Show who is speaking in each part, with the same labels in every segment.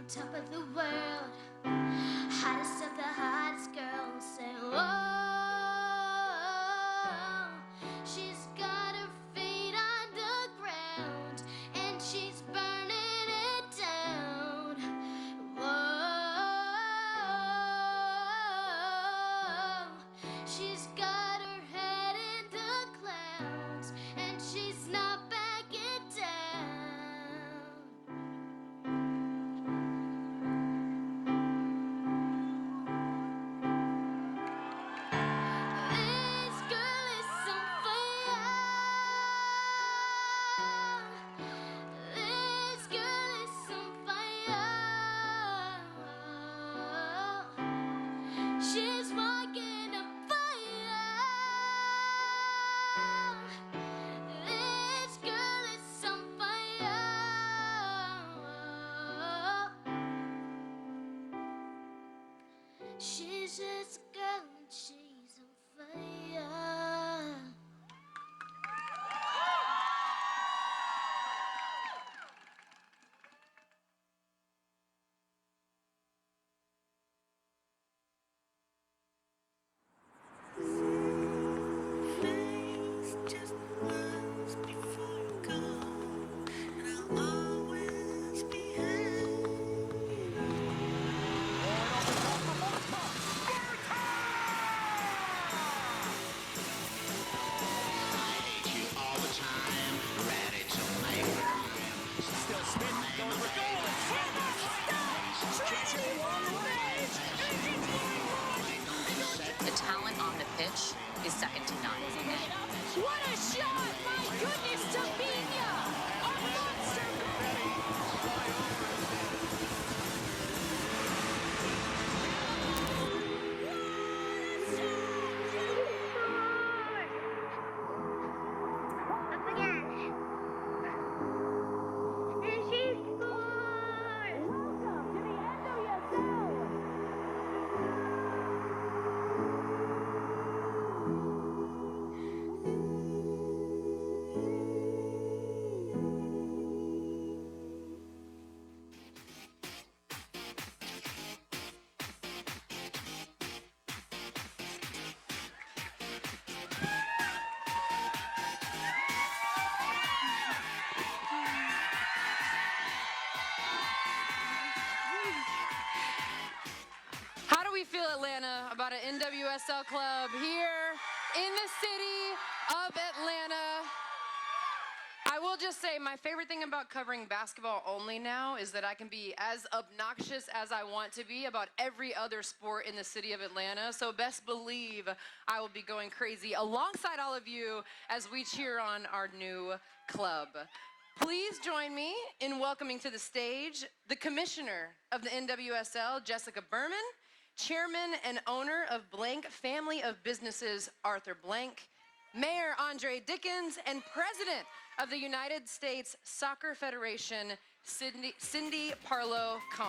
Speaker 1: top of the world, hottest of the hottest girls, say, whoa, she's got her feet on the ground, and she's burning it down. Whoa, she's got her head in the clouds, and she's not backing down. This girl is on fire. This girl is on fire. She's walking a fire. This girl is on fire. She's just a girl and she's on fire. Things just once before you go, and I'll always be here.
Speaker 2: The talent on the pitch is second to none.
Speaker 3: What a shot! My goodness, Tabinia! A monster
Speaker 1: Up again. And she scored!
Speaker 3: Welcome to the NWSL!
Speaker 4: How do we feel, Atlanta, about an NWSL club here in the city of Atlanta? I will just say my favorite thing about covering basketball only now is that I can be as obnoxious as I want to be about every other sport in the city of Atlanta. So best believe I will be going crazy alongside all of you as we cheer on our new club. Please join me in welcoming to the stage the commissioner of the NWSL, Jessica Berman, chairman and owner of Blank Family of Businesses, Arthur Blank, Mayor Andre Dickens, and president of the United States Soccer Federation, Cindy Parlow Cohn.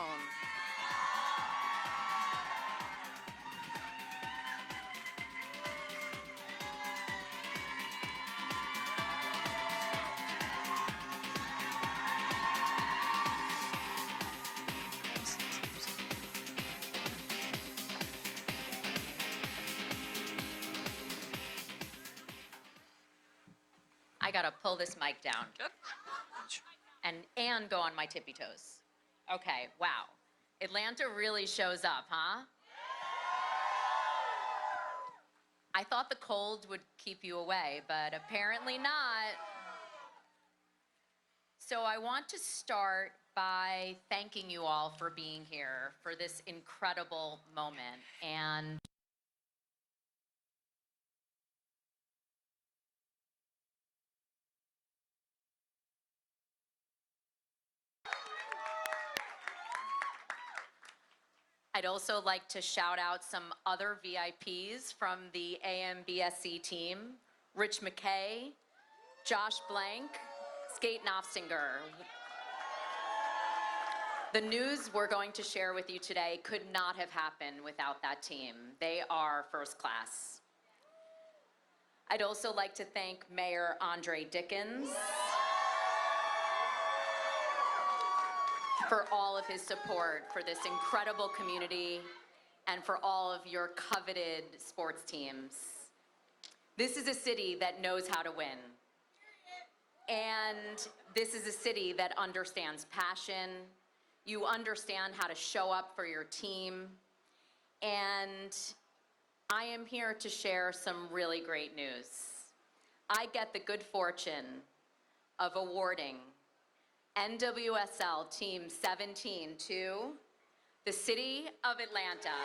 Speaker 2: I gotta pull this mic down and go on my tippy toes. Okay, wow. Atlanta really shows up, huh? I thought the cold would keep you away, but apparently not. So I want to start by thanking you all for being here for this incredible moment. And I'd also like to shout out some other VIPs from the AMBSC team: Rich McKay, Josh Blank, Skate Nofstinger. The news we're going to share with you today could not have happened without that team. They are first class. I'd also like to thank Mayor Andre Dickens, for all of his support for this incredible community and for all of your coveted sports teams. This is a city that knows how to win. And this is a city that understands passion. You understand how to show up for your team. And I am here to share some really great news. I get the good fortune of awarding NWSL Team 17 to the City of Atlanta.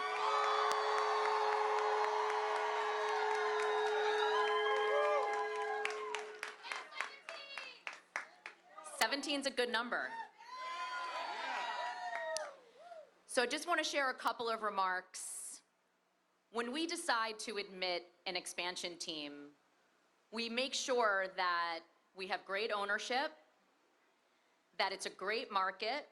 Speaker 2: 17's a good number. So I just want to share a couple of remarks. When we decide to admit an expansion team, we make sure that we have great ownership, that it's a great market,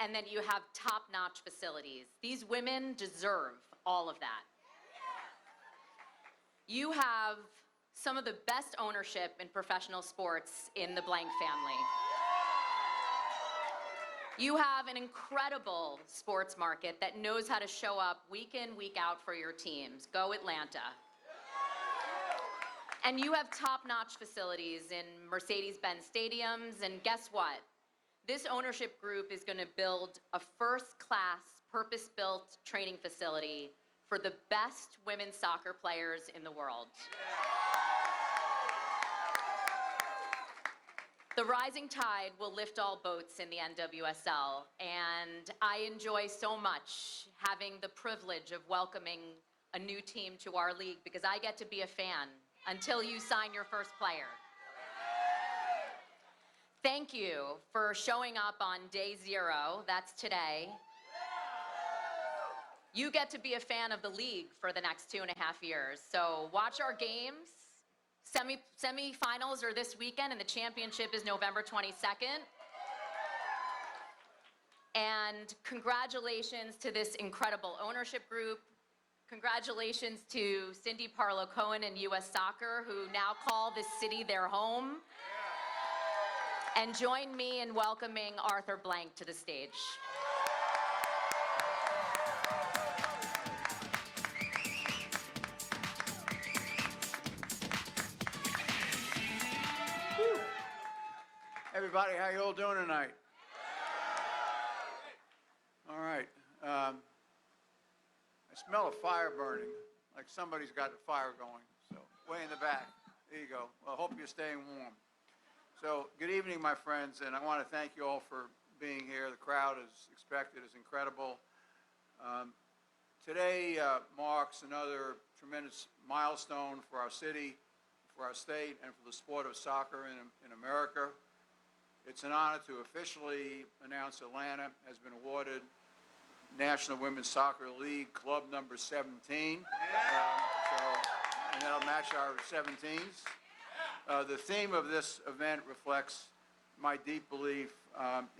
Speaker 2: and that you have top-notch facilities. These women deserve all of that. You have some of the best ownership in professional sports in the Blank family. You have an incredible sports market that knows how to show up week in, week out for your teams. Go Atlanta. And you have top-notch facilities in Mercedes-Benz stadiums, and guess what? This ownership group is going to build a first-class, purpose-built training facility for the best women's soccer players in the world. The rising tide will lift all boats in the NWSL, and I enjoy so much having the privilege of welcoming a new team to our league because I get to be a fan until you sign your first player. Thank you for showing up on day 0, that's today. You get to be a fan of the league for the next 2.5 years. So watch our games. Semi-finals are this weekend, and the championship is November 22nd. And congratulations to this incredible ownership group. Congratulations to Cindy Parlow-Cohen and U.S. Soccer, who now call this city their home. And join me in welcoming Arthur Blank to the stage.
Speaker 5: Everybody, how you all doing tonight? All right. I smell a fire burning, like somebody's got a fire going. So way in the back. There you go. Well, I hope you're staying warm. So good evening, my friends, and I want to thank you all for being here. The crowd, as expected, is incredible. Today marks another tremendous milestone for our city, for our state, and for the sport of soccer in America. It's an honor to officially announce Atlanta has been awarded National Women's Soccer League Club number 17. And that'll match our 17s. The theme of this event reflects my deep belief,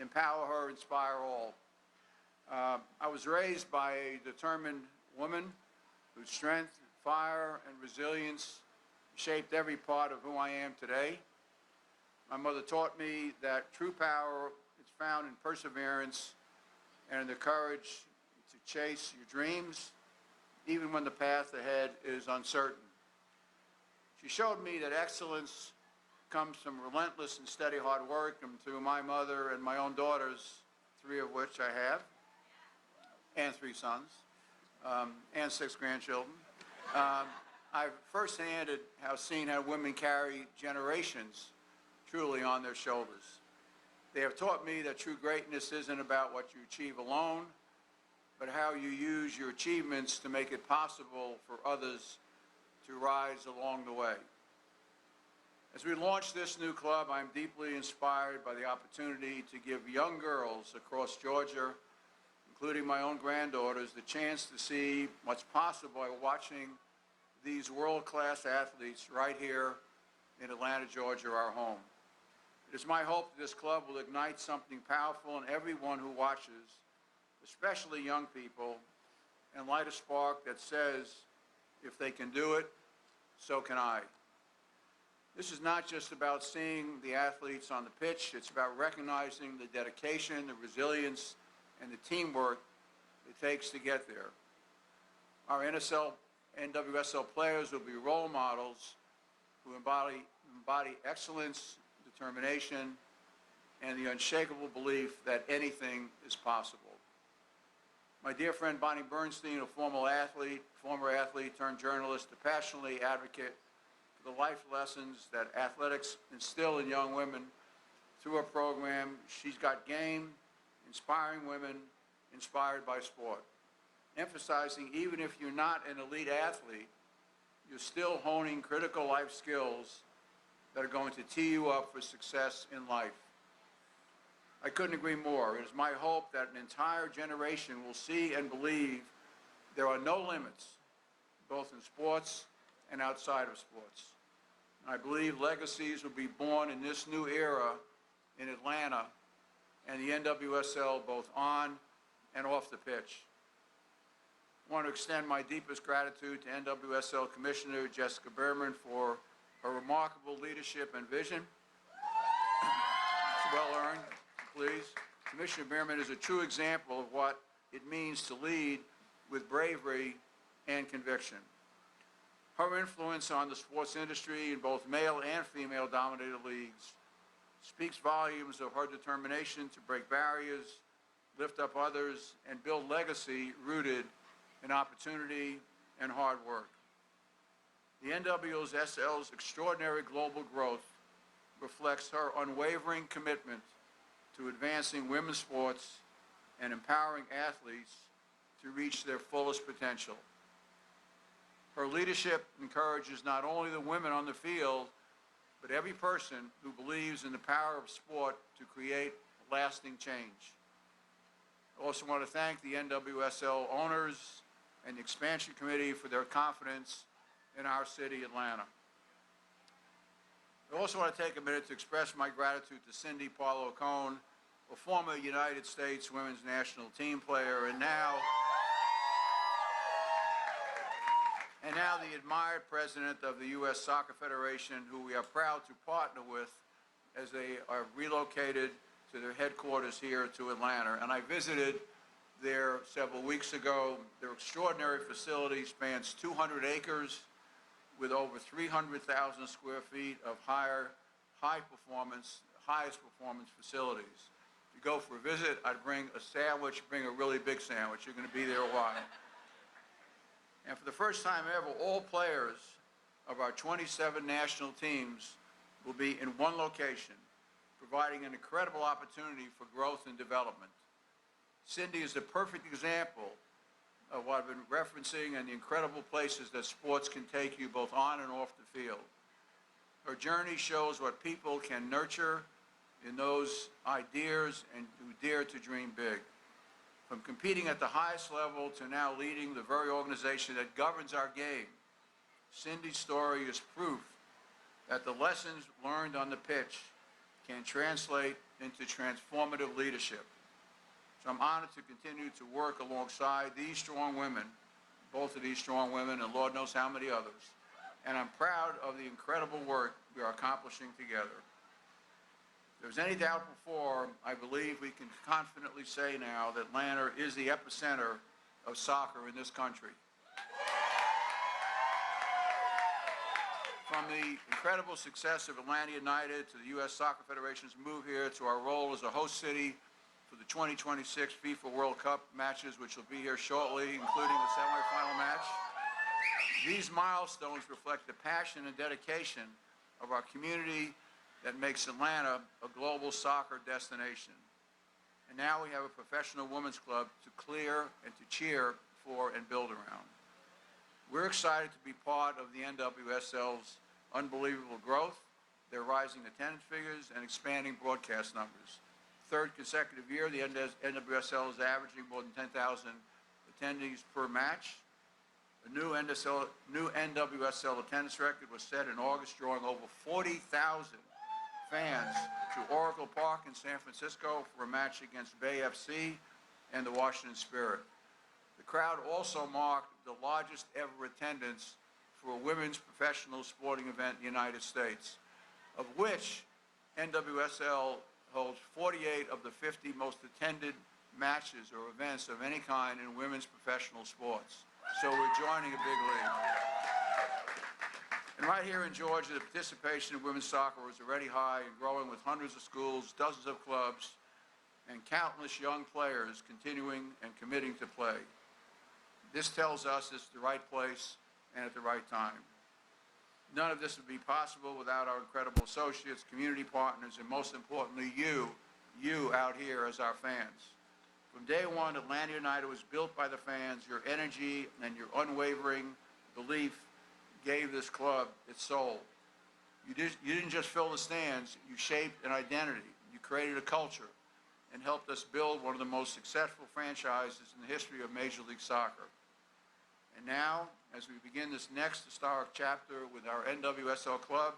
Speaker 5: empower her, inspire all. I was raised by a determined woman whose strength, fire, and resilience shaped every part of who I am today. My mother taught me that true power is found in perseverance and in the courage to chase your dreams, even when the path ahead is uncertain. She showed me that excellence comes from relentless and steady hard work, and through my mother and my own daughters, 3 of which I have, and 3 sons, and 6 grandchildren. I've firsthand seen how women carry generations truly on their shoulders. They have taught me that true greatness isn't about what you achieve alone, but how you use your achievements to make it possible for others to rise along the way. As we launch this new club, I'm deeply inspired by the opportunity to give young girls across Georgia, including my own granddaughters, the chance to see what's possible by watching these world-class athletes right here in Atlanta, Georgia, our home. It is my hope that this club will ignite something powerful in everyone who watches, especially young people, and light a spark that says, if they can do it, so can I. This is not just about seeing the athletes on the pitch. It's about recognizing the dedication, the resilience, and the teamwork it takes to get there. Our NWSL players will be role models who embody excellence, determination, and the unshakable belief that anything is possible. My dear friend Bonnie Bernstein, a former athlete turned journalist, a passionately advocate for the life lessons that athletics instill in young women through her program, She's Got Game, inspiring women inspired by sport, emphasizing even if you're not an elite athlete, you're still honing critical life skills that are going to tee you up for success in life. I couldn't agree more. It is my hope that an entire generation will see and believe there are no limits, both in sports and outside of sports. And I believe legacies will be born in this new era in Atlanta and the NWSL, both on and off the pitch. I want to extend my deepest gratitude to NWSL Commissioner Jessica Berman for her remarkable leadership and vision. It's well earned, please. Commissioner Berman is a true example of what it means to lead with bravery and conviction. Her influence on the sports industry in both male and female-dominated leagues speaks volumes of her determination to break barriers, lift up others, and build legacy rooted in opportunity and hard work. The NWSL's extraordinary global growth reflects her unwavering commitment to advancing women's sports and empowering athletes to reach their fullest potential. Her leadership encourages not only the women on the field, but every person who believes in the power of sport to create lasting change. I also want to thank the NWSL owners and the Expansion Committee for their confidence in our city, Atlanta. I also want to take a minute to express my gratitude to Cindy Parlow-Cone, a former United States women's national team player, and now the admired president of the U.S. Soccer Federation, who we are proud to partner with as they are relocated to their headquarters here to Atlanta. And I visited there several weeks ago. Their extraordinary facility spans 200 acres with over 300,000 square feet of highest performance facilities. If you go for a visit, I'd bring a sandwich, bring a really big sandwich. You're going to be there a while. And for the first time ever, all players of our 27 national teams will be in one location, providing an incredible opportunity for growth and development. Cindy is the perfect example of what I've been referencing and the incredible places that sports can take you both on and off the field. Her journey shows what people can nurture in those ideas and who dare to dream big. From competing at the highest level to now leading the very organization that governs our game, Cindy's story is proof that the lessons learned on the pitch can translate into transformative leadership. So I'm honored to continue to work alongside these strong women, both of these strong women, and Lord knows how many others. And I'm proud of the incredible work we are accomplishing together. If there's any doubt before, I believe we can confidently say now that Atlanta is the epicenter of soccer in this country. From the incredible success of Atlanta United to the U.S. Soccer Federation's move here to our role as a host city for the 2026 FIFA World Cup matches, which will be here shortly, including the semifinal match. These milestones reflect the passion and dedication of our community that makes Atlanta a global soccer destination. And now we have a professional women's club to clear and to cheer for and build around. We're excited to be part of the NWSL's unbelievable growth, their rising attendance figures, and expanding broadcast numbers. Third consecutive year, the NWSL is averaging more than 10,000 attendees per match. A new NWSL attendance record was set in August, drawing over 40,000 fans to Oracle Park in San Francisco for a match against Bay FC and the Washington Spirit. The crowd also marked the largest ever attendance for a women's professional sporting event in the United States, of which NWSL holds 48 of the 50 most attended matches or events of any kind in women's professional sports. So we're joining a big league. And right here in Georgia, the participation in women's soccer is already high and growing, with hundreds of schools, dozens of clubs, and countless young players continuing and committing to play. This tells us it's the right place and at the right time. None of this would be possible without our incredible associates, community partners, and most importantly, you out here as our fans. From day one, Atlanta United was built by the fans. Your energy and your unwavering belief gave this club its soul. You didn't just fill the stands, you shaped an identity. You created a culture and helped us build one of the most successful franchises in the history of Major League Soccer. And now, as we begin this next historic chapter with our NWSL club,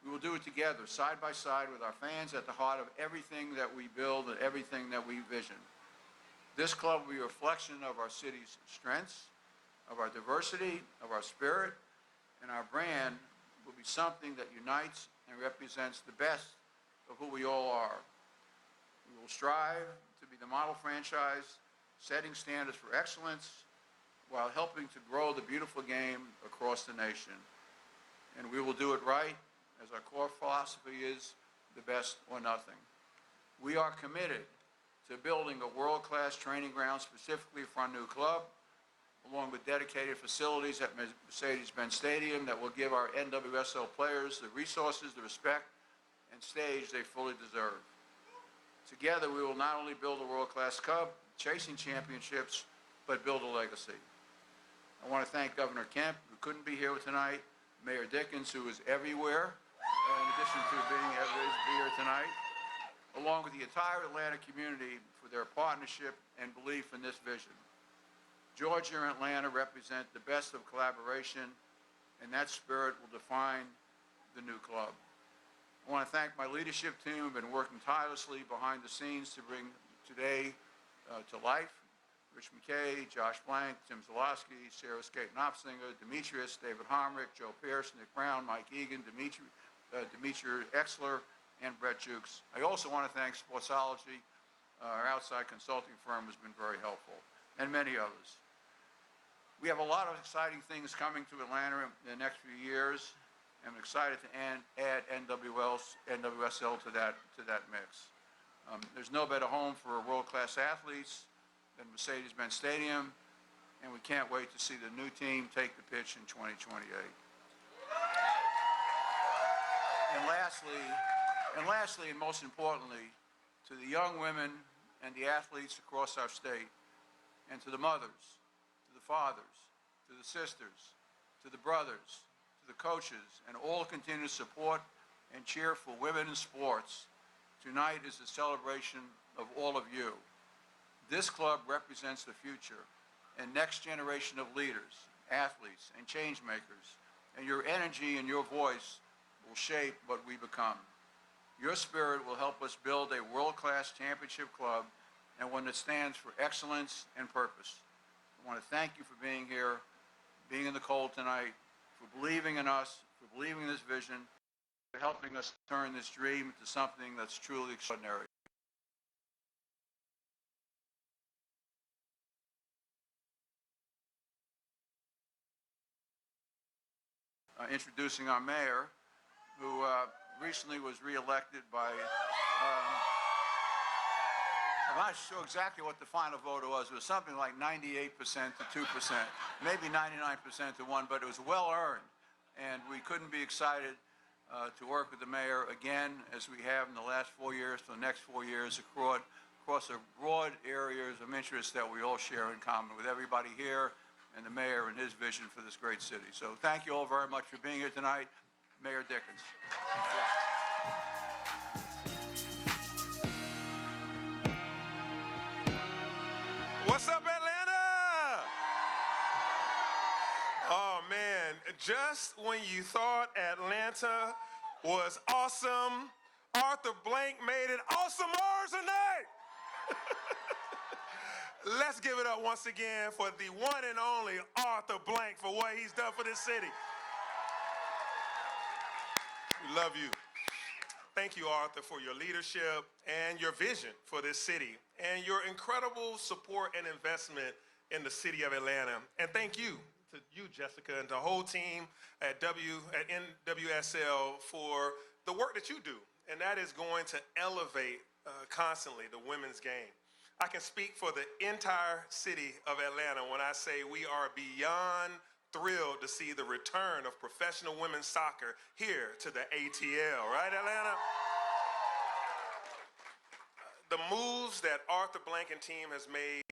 Speaker 5: we will do it together, side by side, with our fans at the heart of everything that we build and everything that we vision. This club will be a reflection of our city's strengths, of our diversity, of our spirit, and our brand will be something that unites and represents the best of who we all are. We will strive to be the model franchise, setting standards for excellence, while helping to grow the beautiful game across the nation. And we will do it right, as our core philosophy is the best or nothing. We are committed to building a world-class training ground specifically for our new club, along with dedicated facilities at Mercedes-Benz Stadium that will give our NWSL players the resources, the respect, and stage they fully deserve. Together, we will not only build a world-class club, chasing championships, but build a legacy. I want to thank Governor Kemp, who couldn't be here tonight, Mayor Dickens, who is everywhere, in addition to being here tonight, along with the entire Atlanta community for their partnership and belief in this vision. Georgia and Atlanta represent the best of collaboration, and that spirit will define the new club. I want to thank my leadership team who have been working tirelessly behind the scenes to bring today to life. Rich McKay, Josh Blank, Tim Zalowski, Sarah Skate-Knopfsinger, Demetrius, David Homrich, Joe Pierce, Nick Brown, Mike Egan, Dimitri Exler, and Brett Jukes. I also want to thank Sportsology, our outside consulting firm, has been very helpful, and many others. We have a lot of exciting things coming to Atlanta in the next few years. I'm excited to add NWSL to that mix. There's no better home for world-class athletes than Mercedes-Benz Stadium, and we can't wait to see the new team take the pitch in 2028. And lastly, and most importantly, to the young women and the athletes across our state, and to the mothers, to the fathers, to the sisters, to the brothers, to the coaches, and all continue to support and cheer for women in sports, tonight is a celebration of all of you. This club represents the future and next generation of leaders, athletes, and change makers, and your energy and your voice will shape what we become. Your spirit will help us build a world-class championship club and one that stands for excellence and purpose. I want to thank you for being here, being in the cold tonight, for believing in us, for believing in this vision, for helping us turn this dream into something that's truly extraordinary. Introducing our mayor, who recently was reelected by, I'm not sure exactly what the final vote was. It was something like 98% to 2%, maybe 99% to 1%, but it was well earned. And we couldn't be excited to work with the mayor again, as we have in the last 4 years, for the next 4 years, across a broad areas of interest that we all share in common with everybody here and the mayor and his vision for this great city. So thank you all very much for being here tonight. Mayor Dickens.
Speaker 6: What's up, Atlanta? Oh, man, just when you thought Atlanta was awesome, Arthur Blank made it awesomer tonight. Let's give it up once again for the one and only Arthur Blank for what he's done for this city. We love you. Thank you, Arthur, for your leadership and your vision for this city and your incredible support and investment in the city of Atlanta. And thank you to you, Jessica, and the whole team at NWSL for the work that you do. And that is going to elevate constantly the women's game. I can speak for the entire city of Atlanta when I say we are beyond thrilled to see the return of professional women's soccer here to the ATL, right, Atlanta? The moves that Arthur Blank and team has made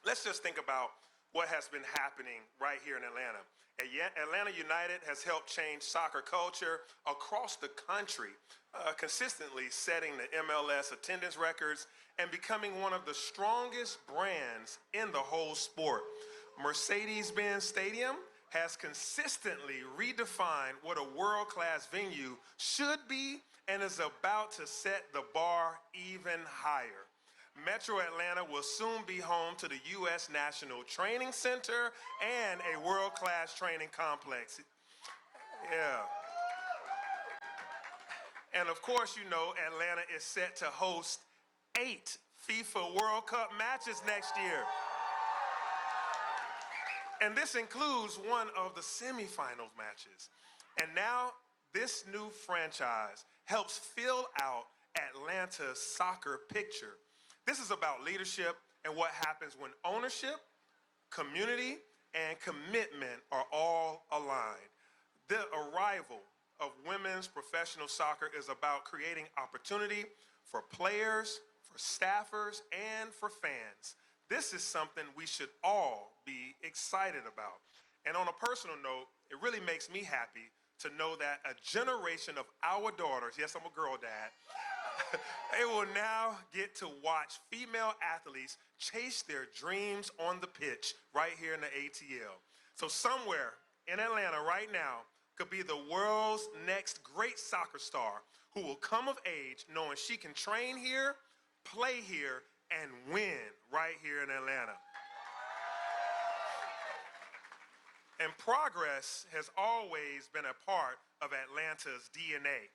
Speaker 6: let's just think about what has been happening right here in Atlanta. Atlanta United has helped change soccer culture across the country, consistently setting the MLS attendance records and becoming one of the strongest brands in the whole sport. Mercedes-Benz Stadium has consistently redefined what a world-class venue should be and is about to set the bar even higher. Metro Atlanta will soon be home to the U.S. National Training Center and a world-class training complex. Yeah. And of course, you know, Atlanta is set to host 8 FIFA World Cup matches next year. And this includes one of the semifinals matches. And now this new franchise helps fill out Atlanta's soccer picture. This is about leadership and what happens when ownership, community, and commitment are all aligned. The arrival of women's professional soccer is about creating opportunity for players, for staffers, and for fans. This is something we should all be excited about. And on a personal note, it really makes me happy to know that a generation of our daughters, yes, I'm a girl dad, they will now get to watch female athletes chase their dreams on the pitch right here in the ATL. So somewhere in Atlanta right now could be the world's next great soccer star who will come of age knowing she can train here, play here, and win right here in Atlanta. And progress has always been a part of Atlanta's DNA.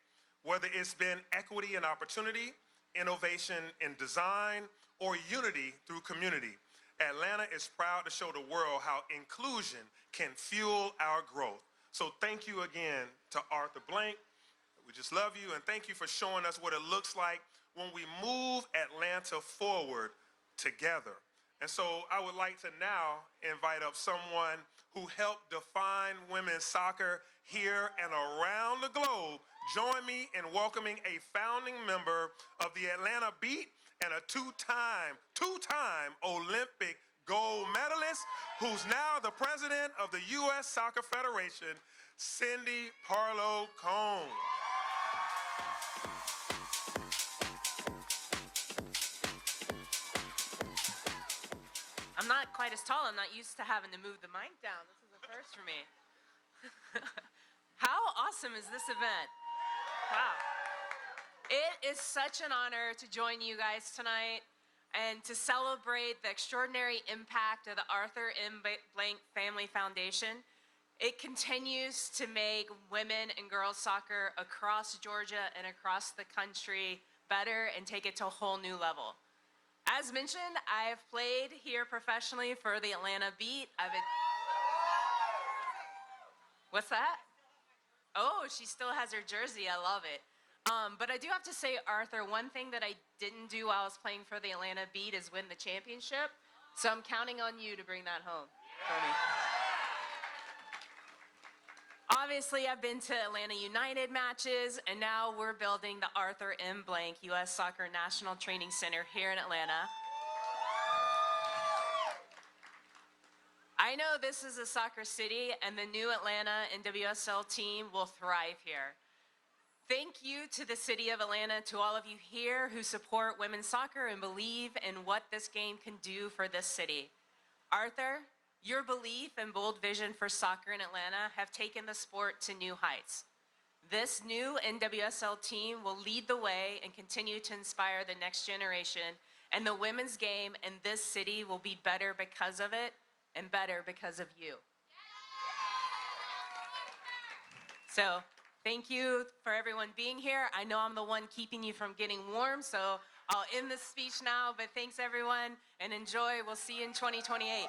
Speaker 6: Whether it's been equity and opportunity, innovation in design, or unity through community, Atlanta is proud to show the world how inclusion can fuel our growth. So thank you again to Arthur Blank. We just love you, and thank you for showing us what it looks like when we move Atlanta forward together. And so I would like to now invite up someone who helped define women's soccer here and around the globe. Join me in welcoming a founding member of the Atlanta Beat and a two-time Olympic gold medalist, who's now the president of the U.S. Soccer Federation, Cindy Parlow-Cone.
Speaker 7: I'm not quite as tall. I'm not used to having to move the mic down. This is a first for me. How awesome is this event? Wow. It is such an honor to join you guys tonight and to celebrate the extraordinary impact of the Arthur M. Blank Family Foundation. It continues to make women and girls soccer across Georgia and across the country better and take it to a whole new level. As mentioned, I've played here professionally for the Atlanta Beat. What's that? Oh, she still has her jersey. I love it. But I do have to say, Arthur, one thing that I didn't do while I was playing for the Atlanta Beat is win the championship. So I'm counting on you to bring that home for me. Obviously, I've been to Atlanta United matches, and now we're building the Arthur M. Blank U.S. Soccer National Training Center here in Atlanta. I know this is a soccer city, and the new Atlanta NWSL team will thrive here. Thank you to the city of Atlanta, to all of you here who support women's soccer and believe in what this game can do for this city. Arthur, your belief and bold vision for soccer in Atlanta have taken the sport to new heights. This new NWSL team will lead the way and continue to inspire the next generation And the women's game in this city will be better because of it and better because of you. So thank you for everyone being here. I know I'm the one keeping you from getting warm, so I'll end this speech now, but thanks everyone and enjoy. We'll see you in 2028.